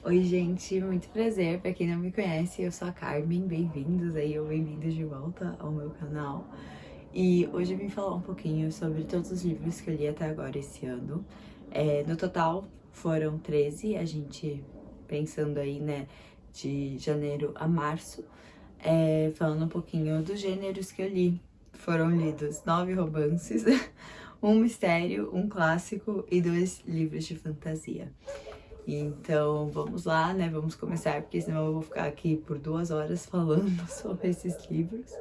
Oi, gente, muito prazer. Pra quem não me conhece, eu sou a Carmen. Bem-vindos aí ou bem-vindos de volta ao meu canal. E hoje eu vim falar um pouquinho sobre todos os livros que eu li até agora esse ano. No total foram 13, a gente pensando aí, né, de janeiro a março. Falando um pouquinho dos gêneros que eu li. Foram lidos 9 romances, um mistério, um clássico e 2 livros de fantasia. Então, vamos lá, né? Vamos começar, porque senão eu vou ficar aqui por 2 horas falando sobre esses livros.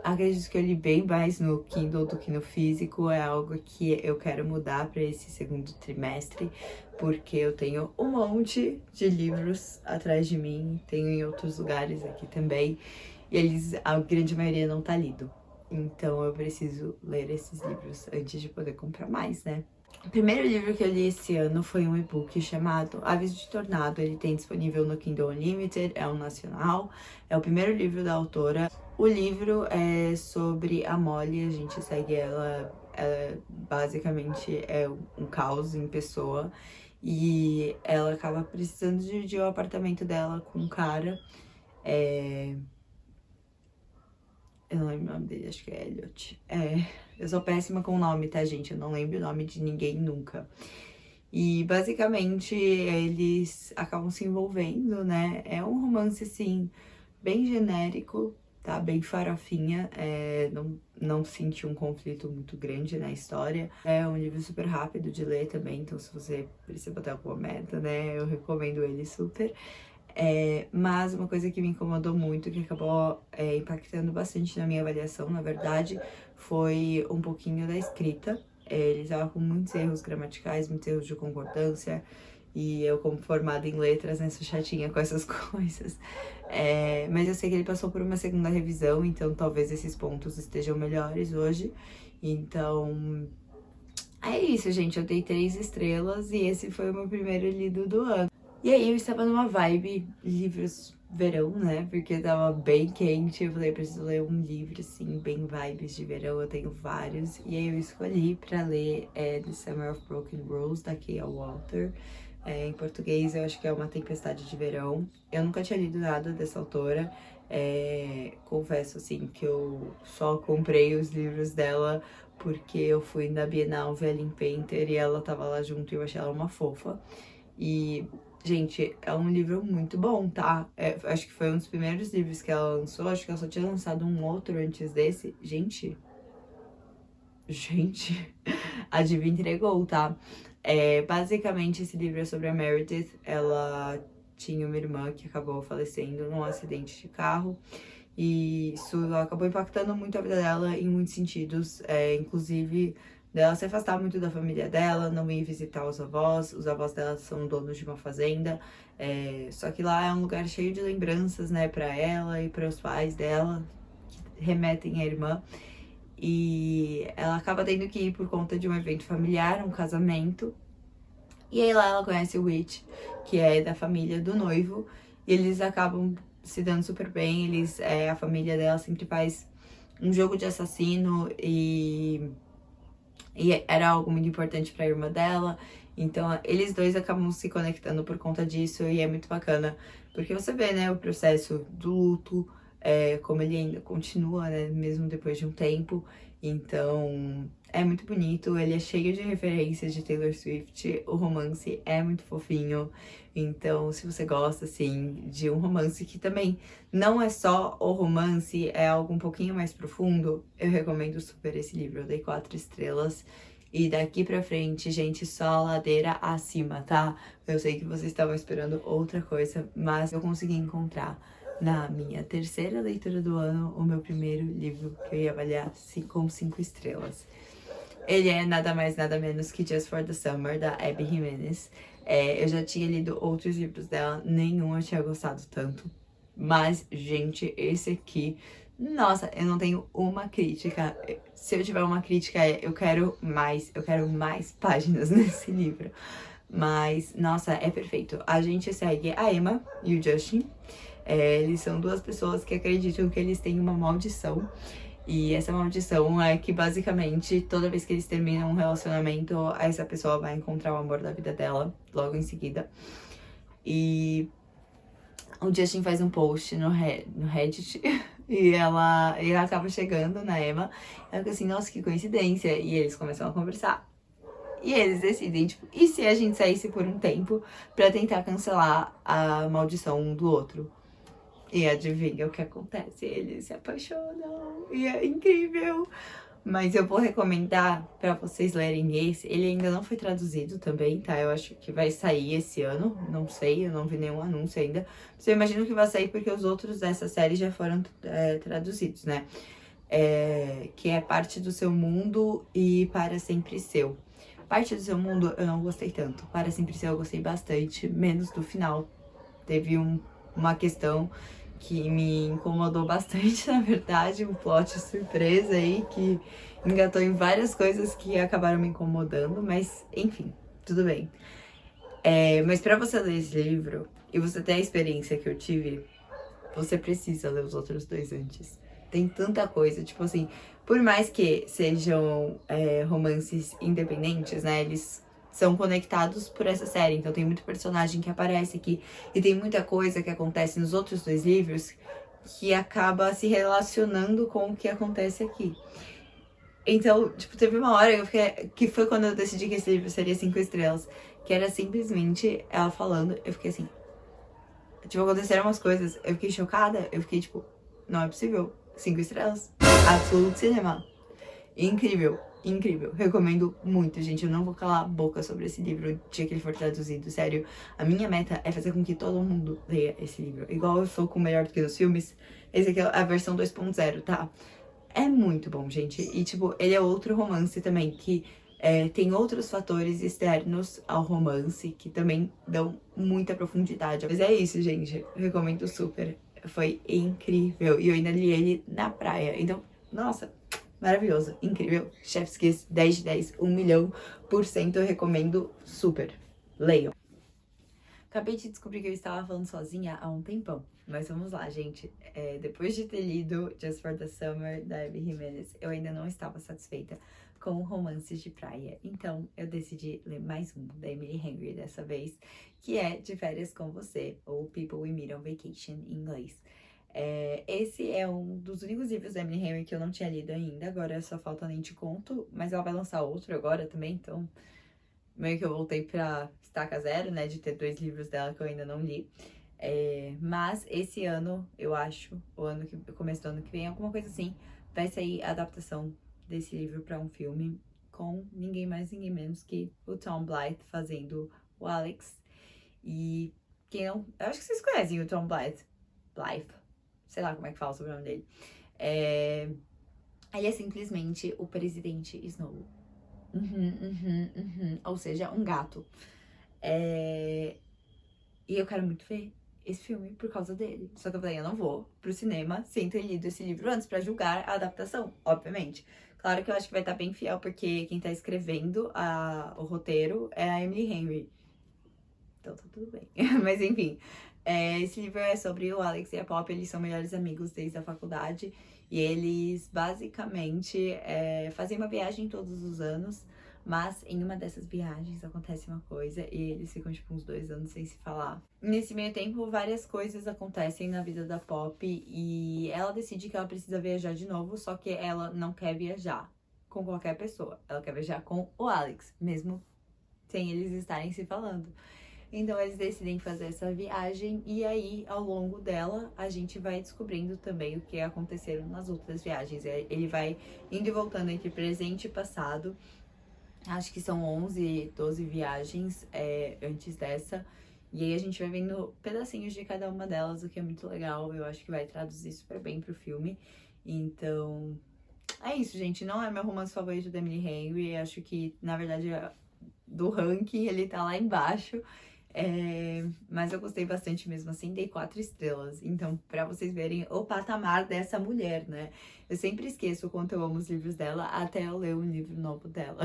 Acredito que eu li bem mais no Kindle do que no físico, é algo que eu quero mudar para esse segundo trimestre, porque eu tenho um monte de livros atrás de mim, tenho em outros lugares aqui também, e a grande maioria não tá lido. Então eu preciso ler esses livros antes de poder comprar mais, né? O primeiro livro que eu li esse ano foi um e-book chamado Aves de Tornado. Ele tem disponível no Kindle Unlimited, é um nacional. É o primeiro livro da autora. O livro é sobre a Molly, a gente segue ela basicamente é um caos em pessoa. E ela acaba precisando dividir o apartamento dela com um cara. Eu não lembro o nome dele, acho que é Elliot. Eu sou péssima com o nome, tá, gente? Eu não lembro o nome de ninguém nunca. E basicamente eles acabam se envolvendo, né? É um romance, assim, bem genérico, tá? Bem farofinha. Não senti um conflito muito grande na história. É um livro super rápido de ler também, então se você precisa botar alguma meta, né? Eu recomendo ele super. Mas uma coisa que me incomodou muito, que acabou impactando bastante na minha avaliação, na verdade, foi um pouquinho da escrita. Ele estava com muitos erros gramaticais, muitos erros de concordância, e eu, como formada em letras, né, sou chatinha com essas coisas. Mas eu sei que ele passou por uma segunda revisão, então talvez esses pontos estejam melhores hoje. Então, é isso, gente. Eu dei 3 estrelas e esse foi o meu primeiro lido do ano. E aí eu estava numa vibe livros verão, né? Porque tava bem quente. Eu falei, preciso ler um livro, assim, bem vibes de verão. Eu tenho vários. E aí eu escolhi pra ler The Summer of Broken Rose, da Kaya Walter. Em português eu acho que é Uma Tempestade de Verão. Eu nunca tinha lido nada dessa autora. Confesso, assim, que eu só comprei os livros dela porque eu fui na Bienal Velin Painter e ela tava lá junto e eu achei ela uma fofa. E, gente, é um livro muito bom, tá? Acho que foi um dos primeiros livros que ela lançou. Acho que ela só tinha lançado um outro antes desse. Gente, a diva entregou, tá? Basicamente, esse livro é sobre a Meredith. Ela tinha uma irmã que acabou falecendo num acidente de carro. E isso acabou impactando muito a vida dela em muitos sentidos, inclusive dela se afastar muito da família dela, não ir visitar os avós dela são donos de uma fazenda, só que lá é um lugar cheio de lembranças, né, pra ela e para os pais dela, que remetem à irmã, e ela acaba tendo que ir por conta de um evento familiar, um casamento, e aí lá ela conhece o Witch, que é da família do noivo, e eles acabam se dando super bem. A família dela sempre faz um jogo de assassino e era algo muito importante pra irmã dela. Então eles dois acabam se conectando por conta disso e é muito bacana, porque você vê, né, o processo do luto, como ele ainda continua, né, mesmo depois de um tempo. Então é muito bonito, ele é cheio de referências de Taylor Swift, o romance é muito fofinho. Então, se você gosta, assim, de um romance que também não é só o romance, é algo um pouquinho mais profundo, eu recomendo super esse livro. Eu dei 4 estrelas. E daqui pra frente, gente, só ladeira acima, tá? Eu sei que vocês estavam esperando outra coisa, mas eu consegui encontrar na minha terceira leitura do ano o meu primeiro livro que eu ia avaliar com 5 estrelas. Ele é nada mais, nada menos que Just for the Summer, da Abby Jimenez. Eu já tinha lido outros livros dela, nenhum eu tinha gostado tanto. Mas, gente, esse aqui... Nossa, eu não tenho uma crítica. Se eu tiver uma crítica, eu quero mais páginas nesse livro. Mas, nossa, é perfeito. A gente segue a Emma e o Justin. Eles são 2 pessoas que acreditam que eles têm uma maldição. E essa maldição é que basicamente toda vez que eles terminam um relacionamento, essa pessoa vai encontrar o amor da vida dela logo em seguida. E o Justin faz um post no Reddit e ela acaba chegando na Emma. Ela fica assim, nossa, que coincidência. E eles começam a conversar. E eles decidem, tipo, e se a gente saísse por um tempo pra tentar cancelar a maldição um do outro? E adivinha o que acontece? Eles se apaixonam e é incrível. Mas eu vou recomendar pra vocês lerem esse. Ele ainda não foi traduzido também, tá? Eu acho que vai sair esse ano. Não sei, eu não vi nenhum anúncio ainda. Mas eu imagino que vai sair porque os outros dessa série já foram traduzidos, né? Que é Parte do Seu Mundo e Para Sempre Seu. Parte do Seu Mundo eu não gostei tanto. Para Sempre Seu eu gostei bastante, menos do final. Teve uma questão que me incomodou bastante, na verdade, um plot surpresa aí que engatou em várias coisas que acabaram me incomodando, mas enfim, tudo bem. Mas pra você ler esse livro e você ter a experiência que eu tive, você precisa ler os outros dois antes. Tem tanta coisa, tipo assim, por mais que sejam romances independentes, né, eles são conectados por essa série, então tem muito personagem que aparece aqui e tem muita coisa que acontece nos outros dois livros que acaba se relacionando com o que acontece aqui. Então, tipo, teve uma hora que foi quando eu decidi que esse livro seria 5 estrelas, que era simplesmente ela falando, eu fiquei assim, tipo, aconteceram umas coisas, eu fiquei chocada, eu fiquei tipo, não é possível, 5 estrelas, absoluto cinema. Incrível, incrível. Recomendo muito, gente. Eu não vou calar a boca sobre esse livro no dia que ele for traduzido. Sério, a minha meta é fazer com que todo mundo leia esse livro. Igual eu sou com o Melhor do que nos filmes. Esse aqui é a versão 2.0, tá? É muito bom, gente. E, tipo, ele é outro romance também, que tem outros fatores externos ao romance que também dão muita profundidade. Mas é isso, gente. Recomendo super. Foi incrível. E eu ainda li ele na praia. Então, nossa, maravilhoso, incrível. Chef's Kiss, 10 de 10, 1.000.000%. Eu recomendo super. Leiam. Acabei de descobrir que eu estava falando sozinha há um tempão. Mas vamos lá, gente. Depois de ter lido Just for the Summer, da Abby Jimenez, eu ainda não estava satisfeita com romances de praia. Então, eu decidi ler mais um, da Emily Henry dessa vez, que é De Férias com Você, ou People We Meet on Vacation, em inglês. Esse é um dos únicos livros da Emily Henry que eu não tinha lido ainda, agora só falta Nem Te Conto, mas ela vai lançar outro agora também, então meio que eu voltei pra estaca zero, né, de ter 2 livros dela que eu ainda não li. Mas esse ano, eu acho, o começo do ano que vem, alguma coisa assim, vai sair a adaptação desse livro pra um filme com ninguém mais, ninguém menos que o Tom Blythe fazendo o Alex. E quem não... Eu acho que vocês conhecem o Tom Blythe. Sei lá como é que fala sobre o nome dele. Ele é simplesmente o presidente Snow. Ou seja, um gato. E eu quero muito ver esse filme por causa dele. Só que eu falei, eu não vou pro cinema sem ter lido esse livro antes pra julgar a adaptação, obviamente. Claro que eu acho que vai estar bem fiel, porque quem tá escrevendo o roteiro é a Emily Henry. Então tá tudo bem. Mas enfim, esse livro é sobre o Alex e a Poppy. Eles são melhores amigos desde a faculdade. E eles basicamente fazem uma viagem todos os anos. Mas em uma dessas viagens acontece uma coisa e eles ficam tipo uns 2 anos sem se falar. Nesse meio tempo, várias coisas acontecem na vida da Poppy e ela decide que ela precisa viajar de novo, só que ela não quer viajar com qualquer pessoa. Ela quer viajar com o Alex, mesmo sem eles estarem se falando. Então eles decidem fazer essa viagem e aí, ao longo dela, a gente vai descobrindo também o que aconteceram nas outras viagens. Ele vai indo e voltando entre presente e passado. Acho que são 11, 12 viagens antes dessa. E aí a gente vai vendo pedacinhos de cada uma delas, o que é muito legal. Eu acho que vai traduzir super bem pro filme. Então, é isso, gente. Não é meu romance favorito da Emily Henry. Acho que, na verdade, do ranking ele tá lá embaixo. Mas eu gostei bastante mesmo assim, dei 4 estrelas. Então, pra vocês verem o patamar dessa mulher, né? Eu sempre esqueço o quanto eu amo os livros dela até eu ler um livro novo dela.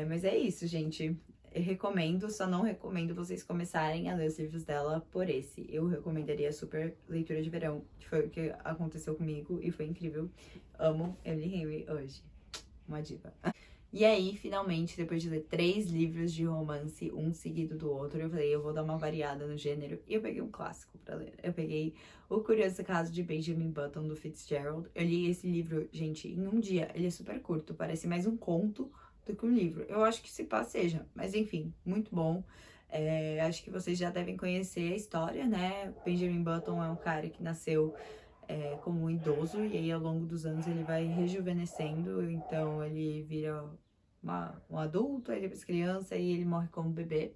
Mas é isso, gente. Eu recomendo, só não recomendo vocês começarem a ler os livros dela por esse. Eu recomendaria super Leitura de Verão, que foi o que aconteceu comigo e foi incrível. Amo Emily Henry hoje. Uma diva. E aí, finalmente, depois de ler 3 livros de romance, um seguido do outro, eu falei, eu vou dar uma variada no gênero. E eu peguei um clássico pra ler. Eu peguei O Curioso Caso de Benjamin Button, do Fitzgerald. Eu li esse livro, gente, em um dia. Ele é super curto, parece mais um conto do que um livro. Eu acho que se passa seja, mas enfim, muito bom. Acho que vocês já devem conhecer a história, né? Benjamin Button é um cara que nasceu como um idoso, e aí ao longo dos anos ele vai rejuvenescendo, então ele vira um adulto, aí depois criança, e ele morre como bebê.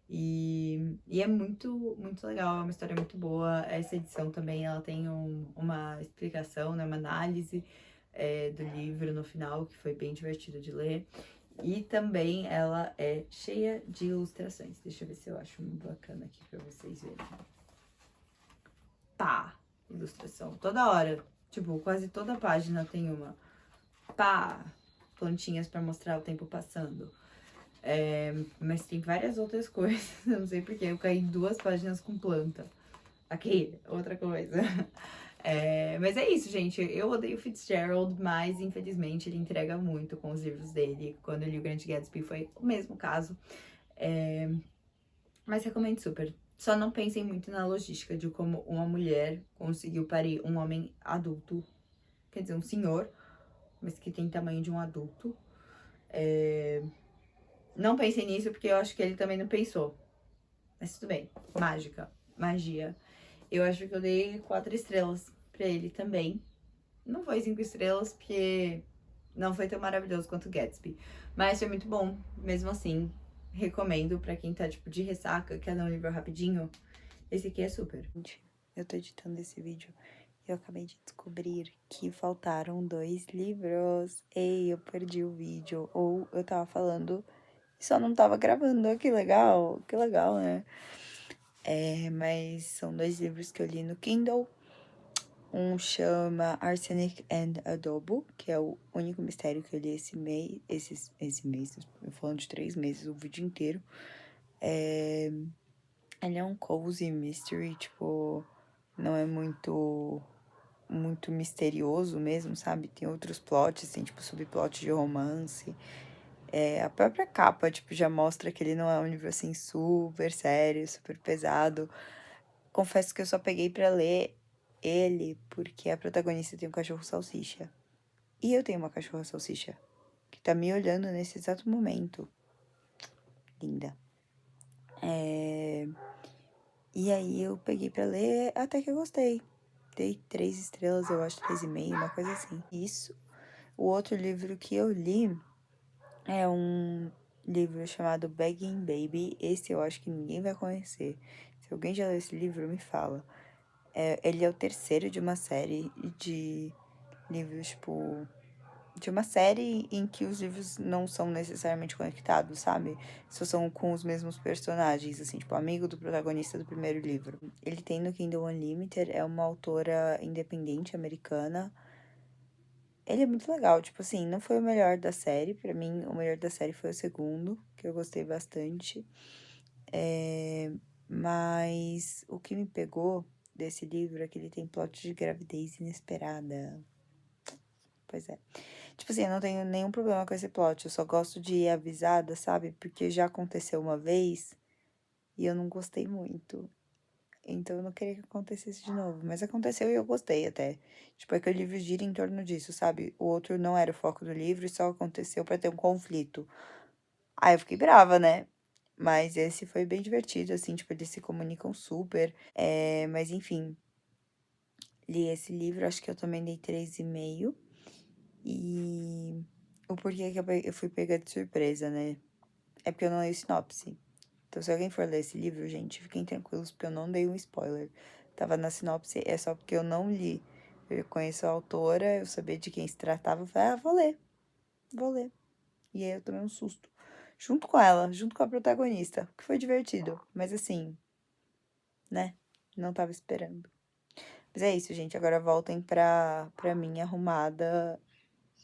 E é muito, muito legal, é uma história muito boa. Essa edição também, ela tem uma explicação, né, uma análise do livro no final, que foi bem divertido de ler. E também ela é cheia de ilustrações. Deixa eu ver se eu acho um bacana aqui pra vocês verem. Pá! Ilustração. Toda hora. Tipo, quase toda página tem uma. Pá! Plantinhas pra mostrar o tempo passando. Mas tem várias outras coisas. Eu não sei porque eu caí em 2 páginas com planta. Aqui, outra coisa. Mas é isso, gente. Eu odeio Fitzgerald, mas infelizmente ele entrega muito com os livros dele. Quando eu li o Grande Gatsby foi o mesmo caso. Mas recomendo super. Só não pensem muito na logística de como uma mulher conseguiu parir um homem adulto, quer dizer, um senhor, mas que tem tamanho de um adulto. Não pensem nisso, porque eu acho que ele também não pensou. Mas tudo bem. Mágica. Magia. Eu acho que eu dei 4 estrelas pra ele também. Não foi 5 estrelas, porque não foi tão maravilhoso quanto Gatsby. Mas foi muito bom, mesmo assim. Recomendo pra quem tá, tipo, de ressaca, quer ler um livro rapidinho. Esse aqui é super. Eu tô editando esse vídeo e eu acabei de descobrir que faltaram 2 livros. Ei, eu perdi o vídeo. Ou eu tava falando e só não tava gravando. Que legal, né? Mas são 2 livros que eu li no Kindle. Um chama Arsenic and Adobo, que é o único mistério que eu li esse mês. Esse mês, eu falando de 3 meses, o vídeo inteiro. Ele é um cozy mystery, tipo, não é muito misterioso mesmo, sabe? Tem outros plots, tem, tipo, subplot de romance. A própria capa, tipo, já mostra que ele não é um livro, assim, super sério, super pesado. Confesso que eu só peguei pra ler ele porque a protagonista tem um cachorro salsicha. E eu tenho uma cachorra salsicha que tá me olhando nesse exato momento. Linda. E aí eu peguei pra ler, até que eu gostei. Dei 3 estrelas, eu acho, 3,5, uma coisa assim. Isso. O outro livro que eu li é um livro chamado Begging Baby. Esse eu acho que ninguém vai conhecer. Se alguém já leu esse livro, me fala. Ele é o terceiro de uma série de livros, tipo, de uma série em que os livros não são necessariamente conectados, sabe? Só são com os mesmos personagens, assim, tipo, amigo do protagonista do primeiro livro. Ele tem no Kindle Unlimited, é uma autora independente americana. Ele é muito legal, tipo assim, não foi o melhor da série, pra mim o melhor da série foi o segundo, que eu gostei bastante. Mas o que me pegou desse livro é que ele tem plot de gravidez inesperada. Pois é. Tipo assim, eu não tenho nenhum problema com esse plot, eu só gosto de ir avisada, sabe? Porque já aconteceu uma vez e eu não gostei muito. Então eu não queria que acontecesse de novo. Mas aconteceu e eu gostei até. Tipo, é que o livro gira em torno disso, sabe? O outro não era o foco do livro e só aconteceu pra ter um conflito. Aí eu fiquei brava, né? Mas esse foi bem divertido, assim, tipo, eles se comunicam super. Mas enfim, li esse livro, acho que eu também dei 3,5. E o porquê que eu fui pega de surpresa, né? É porque eu não leio sinopse. Então, se alguém for ler esse livro, gente, fiquem tranquilos, porque eu não dei um spoiler. Tava na sinopse, é só porque eu não li. Eu conheço a autora, eu sabia de quem se tratava, eu falei, vou ler. E aí eu tomei um susto. Junto com ela, junto com a protagonista, que foi divertido. Mas assim, né? Não tava esperando. Mas é isso, gente. Agora voltem pra mim arrumada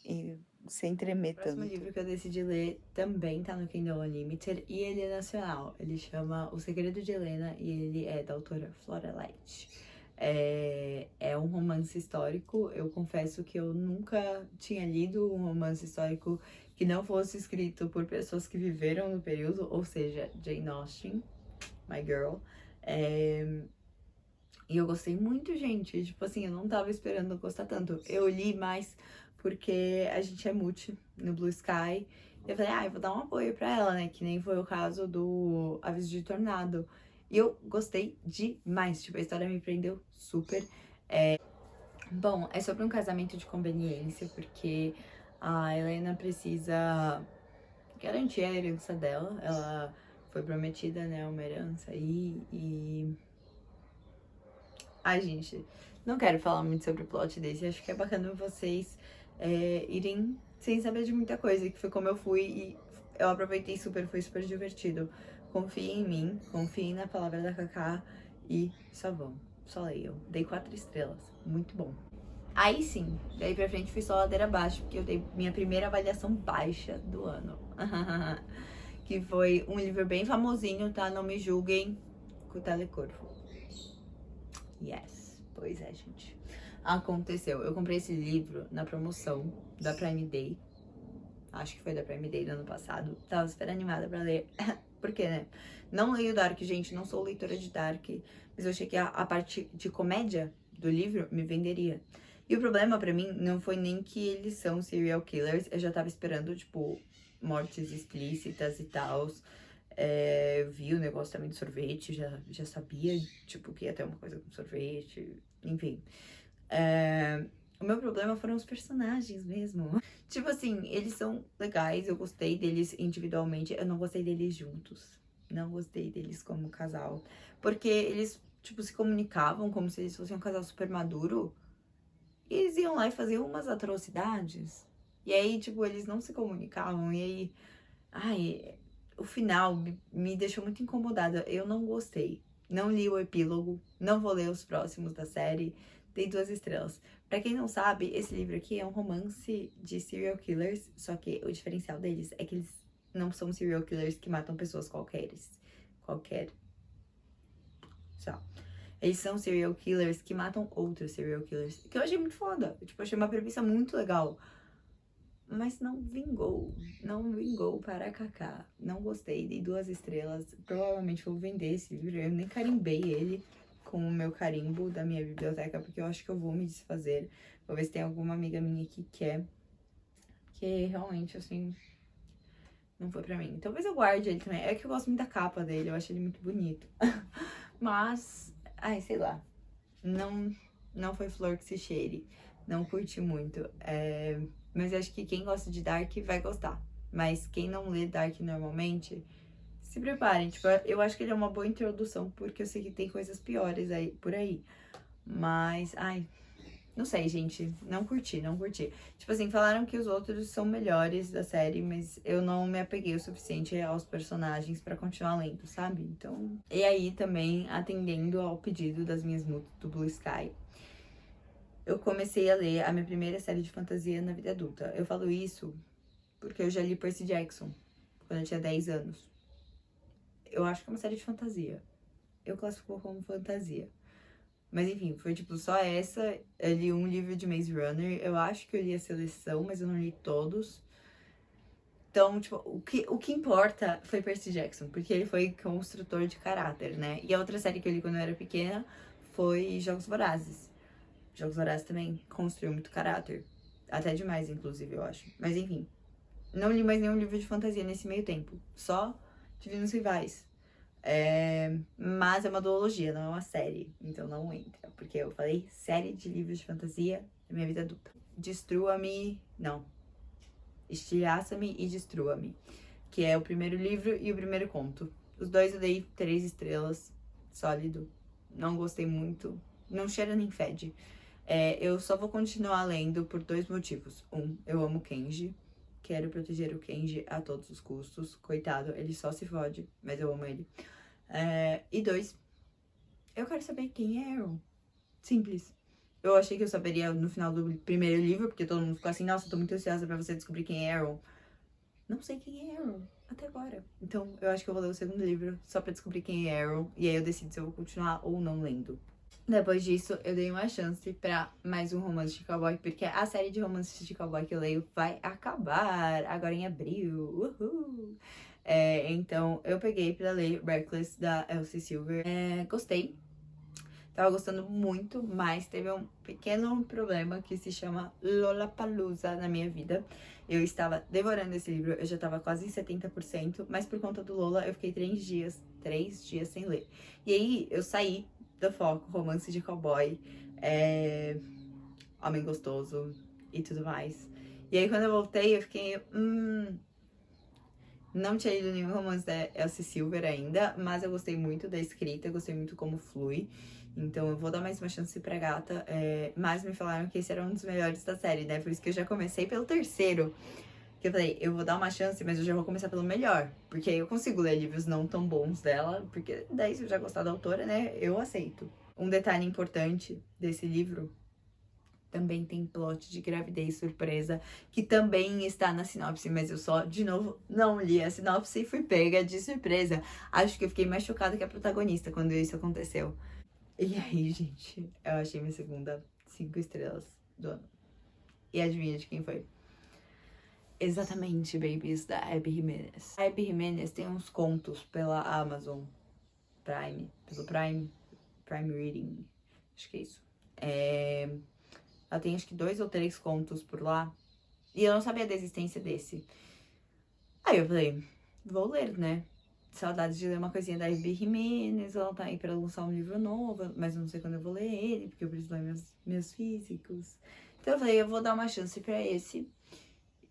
e sem tremer tanto. O próximo livro que eu decidi ler também tá no Kindle Unlimited e ele é nacional. Ele chama O Segredo de Helena e ele é da autora Flora Light. É um romance histórico. Eu confesso que eu nunca tinha lido um romance histórico que não fosse escrito por pessoas que viveram no período, ou seja, Jane Austen, my girl. E eu gostei muito, gente. Tipo assim, eu não tava esperando gostar tanto. Eu li mais porque a gente é multi no Blue Sky. Eu falei, eu vou dar um apoio pra ela, né? Que nem foi o caso do Aviso de Tornado. E eu gostei demais. Tipo, a história me prendeu super. Bom, é sobre um casamento de conveniência, porque a Helena precisa garantir a herança dela. Ela foi prometida, né, uma herança aí e... Ai, gente, não quero falar muito sobre o plot desse. Acho que é bacana vocês irem sem saber de muita coisa, que foi como eu fui e eu aproveitei super, foi super divertido. Confiem em mim, confiem na palavra da Cacá e só vão, só leiam. Dei 4 estrelas, muito bom. Aí sim, daí pra frente fui só ladeira abaixo, porque eu dei minha primeira avaliação baixa do ano. Que foi um livro bem famosinho, tá? Não me julguem, com o Telecorvo. Yes, pois é, gente. Aconteceu. Eu comprei esse livro na promoção da Prime Day. Acho que foi da Prime Day do ano passado. Tava super animada pra ler. Por quê, né? Não leio Dark, gente. Não sou leitora de Dark. Mas eu achei que a parte de comédia do livro me venderia. E o problema pra mim não foi nem que eles são serial killers. Eu já tava esperando, tipo, mortes explícitas e tal. Vi o negócio também do sorvete, já sabia, tipo, que ia ter uma coisa com sorvete, enfim. O meu problema foram os personagens mesmo. Tipo assim, eles são legais, eu gostei deles individualmente, eu não gostei deles juntos. Não gostei deles como casal. Porque eles, tipo, se comunicavam como se eles fossem um casal super maduro. E eles iam lá e faziam umas atrocidades. E aí, tipo, eles não se comunicavam, e aí... Ai, o final me deixou muito incomodada. Eu não gostei. Não li o epílogo. Não vou ler os próximos da série. Dei 2 estrelas. Pra quem não sabe, esse livro aqui é um romance de serial killers. Só que o diferencial deles é que eles não são serial killers que matam pessoas qualquer. Só. Eles são serial killers que matam outros serial killers. Que eu achei muito foda. Tipo, eu achei uma premissa muito legal. Mas não vingou para Cacá. Não gostei, dei 2 estrelas. Provavelmente vou vender esse livro. Eu nem carimbei ele com o meu carimbo da minha biblioteca, porque eu acho que eu vou me desfazer. Vou ver se tem alguma amiga minha que quer. Que realmente, assim, não foi pra mim. Talvez eu guarde ele também. É que eu gosto muito da capa dele, eu acho ele muito bonito. Mas, ai, sei lá. Não foi flor que se cheire. Não curti muito. Mas acho que quem gosta de Dark vai gostar. Mas quem não lê Dark normalmente, se preparem. Tipo, eu acho que ele é uma boa introdução, porque eu sei que tem coisas piores aí, por aí. Mas, ai, não sei, gente. Não curti. Tipo assim, falaram que os outros são melhores da série, mas eu não me apeguei o suficiente aos personagens pra continuar lendo, sabe? Então... E aí, também, atendendo ao pedido das minhas multas do Blue Sky, eu comecei a ler a minha primeira série de fantasia na vida adulta. Eu falo isso porque eu já li Percy Jackson quando eu tinha 10 anos. Eu acho que é uma série de fantasia. Eu classifico como fantasia. Mas enfim, foi tipo só essa. Eu li um livro de Maze Runner. Eu acho que eu li a seleção, mas eu não li todos. Então, tipo, o que importa foi Percy Jackson, porque ele foi construtor de caráter, né? E a outra série que eu li quando eu era pequena foi Jogos Vorazes. Jogos Vorazes também construiu muito caráter. Até demais, inclusive, eu acho. Mas enfim, não li mais nenhum livro de fantasia nesse meio tempo. Só Divinos Rivais. Mas é uma duologia, não é uma série. Então não entra. Porque eu falei série de livros de fantasia da minha vida adulta. Destrua-me... Não. Estilhaça-me e Destrua-me. Que é o primeiro livro e o primeiro conto. Os dois eu dei 3 estrelas. Sólido. Não gostei muito. Não cheira nem fede. Eu só vou continuar lendo por 2 motivos. Eu amo Kenji. Quero proteger o Kenji a todos os custos. Coitado, ele só se fode, mas eu amo ele. E 2, eu quero saber quem é Aaron. Simples. Eu achei que eu saberia no final do primeiro livro, porque todo mundo ficou assim, nossa, tô muito ansiosa pra você descobrir quem é Aaron. Não sei quem é Aaron até agora. Então, eu acho que eu vou ler o segundo livro só pra descobrir quem é Aaron. E aí eu decido se eu vou continuar ou não lendo. Depois disso, eu dei uma chance pra mais um romance de cowboy, porque a série de romances de cowboy que eu leio vai acabar agora em abril. Uhul! Então, eu peguei pra ler Reckless, da Elsie Silver. Gostei. Tava gostando muito, mas teve um pequeno problema que se chama Lollapalooza na minha vida. Eu estava devorando esse livro, eu já tava quase em 70%, mas por conta do Lola eu fiquei 3 dias sem ler. E aí eu saí do foco, romance de cowboy, homem gostoso e tudo mais. E aí quando eu voltei eu fiquei, não tinha lido nenhum romance da Elsie Silver ainda, mas eu gostei muito da escrita, eu gostei muito como flui. Então eu vou dar mais uma chance pra gata. Mas me falaram que esse era um dos melhores da série, né? Por isso que eu já comecei pelo terceiro. Que eu falei, eu vou dar uma chance, mas eu já vou começar pelo melhor. Porque aí eu consigo ler livros não tão bons dela. Porque daí, se eu já gostar da autora, né? Eu aceito. Um detalhe importante desse livro também tem plot de gravidez surpresa, que também está na sinopse, mas eu só, de novo, não li a sinopse e fui pega de surpresa. Acho que eu fiquei mais chocada que a protagonista quando isso aconteceu. E aí, gente, eu achei minha segunda 5 estrelas do ano. E adivinha de quem foi? Exatamente, babies, da Abby Jimenez. A Abby Jimenez tem uns contos pela Amazon Prime, pelo Prime Reading, acho que é isso. Ela tem acho que 2 ou 3 contos por lá. E eu não sabia da existência desse. Aí eu falei, vou ler, né? Saudades de ler uma coisinha da Abby Jimenez. Ela tá aí pra lançar um livro novo, mas eu não sei quando eu vou ler ele, porque eu preciso ler meus físicos. Então eu falei, eu vou dar uma chance pra esse.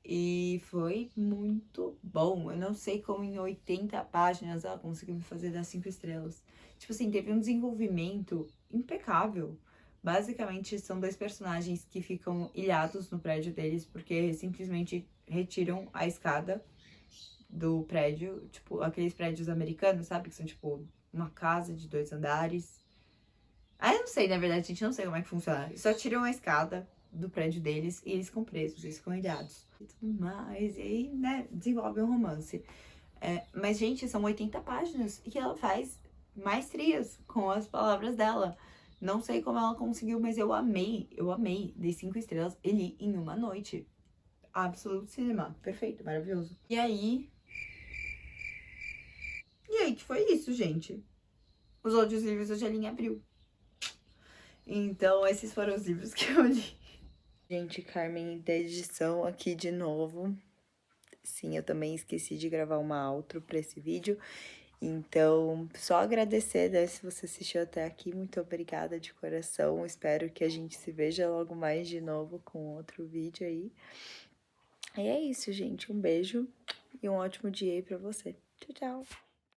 E foi muito bom. Eu não sei como em 80 páginas ela conseguiu me fazer dar 5 estrelas. Tipo assim, teve um desenvolvimento impecável. Basicamente, são 2 personagens que ficam ilhados no prédio deles porque simplesmente retiram a escada do prédio. Tipo, aqueles prédios americanos, sabe? Que são, tipo, uma casa de 2 andares. Ah, eu não sei, na verdade, gente, não sei como é que funciona. Só tiram a escada do prédio deles e eles ficam presos, eles ficam ilhados. E tudo mais, e aí, né, desenvolve um romance. Mas, gente, são 80 páginas e que ela faz maestrias com as palavras dela. Não sei como ela conseguiu, mas eu amei. Dei 5 estrelas e li em uma noite. Absoluto cinema. Perfeito, maravilhoso. E aí que foi isso, gente. Os outros livros eu já li em abril. Então, esses foram os livros que eu li. Gente, Carmen da edição aqui de novo. Sim, eu também esqueci de gravar uma outro pra esse vídeo. Então, só agradecer, né, se você assistiu até aqui. Muito obrigada de coração. Espero que a gente se veja logo mais de novo com outro vídeo aí. E é isso, gente. Um beijo e um ótimo dia aí pra você. Tchau, tchau.